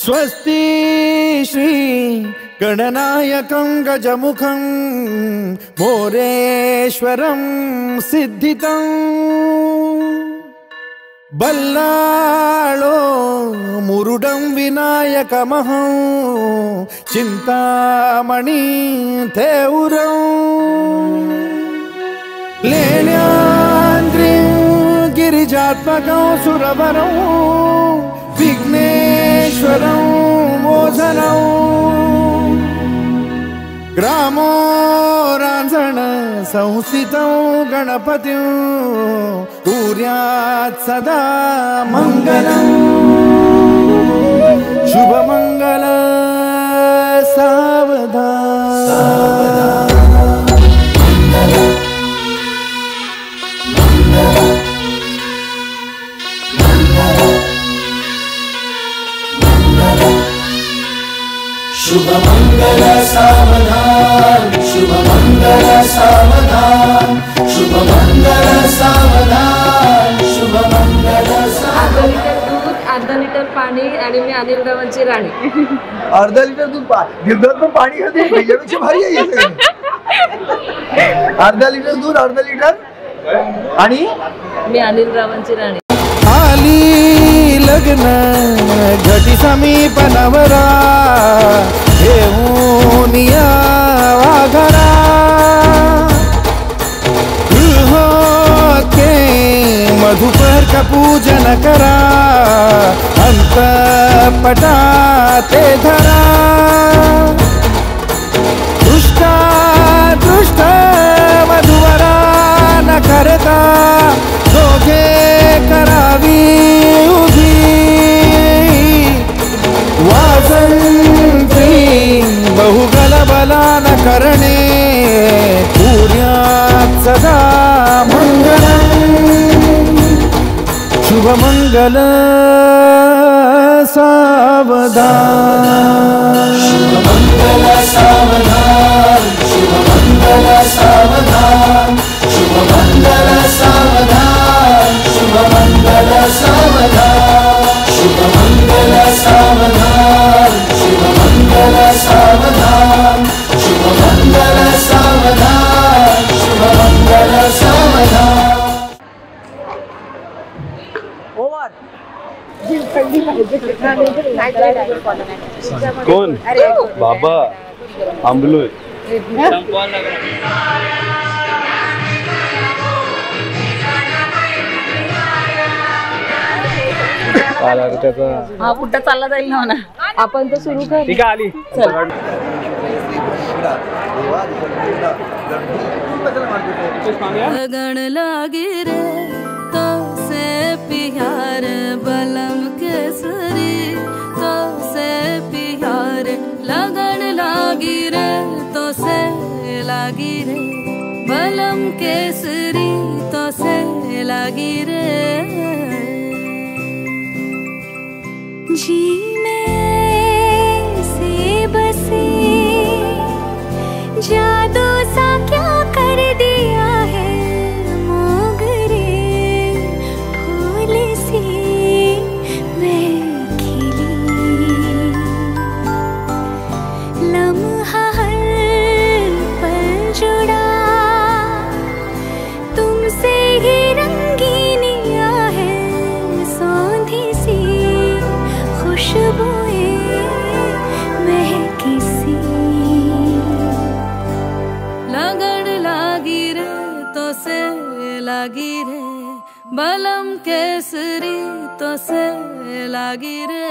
स्वस्ति श्री गणनायकं गजमुखं मोरेश्वरं सिद्धितं बल्लाळो मुरुडं विनायकमहं चिंतामणि थेउरं लेण्याद्रिं गिरिजात्मकं सुरवरं विघ्नेश्वरं मोझनं ग्रामो रांझण संस्थितं गणपतिं कुर्यात् सदा मंगलं शुभमंगल सावधान शुभ मंगल सावधान, शुभ मंगल सावधान, शुभ मंगल सावधान, शुभ मंगल सावधान। अर्धा लिटर पाणी आणि मी अनिलरावांची राणी। अर्धा लिटर दूध गिरदात पण पाणी खाते यापेक्षा भारी आहे सगळं। अर्धा लिटर दूध अर्धा लिटर आणि मी अनिलरावांची राणी। आली लग्न घटी समीप नवरा घेऊन यावा घरा गृहोके मधुपर्क पूजन करा अंतपटा ते धरा दृष्टा दृष्ट मधुवरा न करता दोघे करावी उभी वासंती बहुगल बला न करणे कुर्यात् सदा मंगलं शुभ मंगल सावधान शुभ मंगल सावधान, शुभ मंगल सावधान, शुभ मंगल सावधान, शुभ मंगल सावधान, शुभ मंगल सावधान, शुभ मंगल सावधान, शुभ मंगल सावधान, शुभ मंगल सावधान। कोण बाबा आंबलोय हा कुठं चालला जाईल ना आपण तर सुरू कर ठीक आहे आली लगन लागी रे तो से प्यार बलम केसरी तो से प्यार लगन लागी रे तो से लागी रे बलम केसरी तो से लागी रे जी में से बसे जादू सा क्या कर दिया है मोगरे फूल से मैं खिली लम्हा हर पल जुड़ा तुमसे ही रंगीनिया है सौंधी सी खुशबुएं महकी सी लगन लागी रे तो से लागी रे बलम केसरी तो से लागी रे।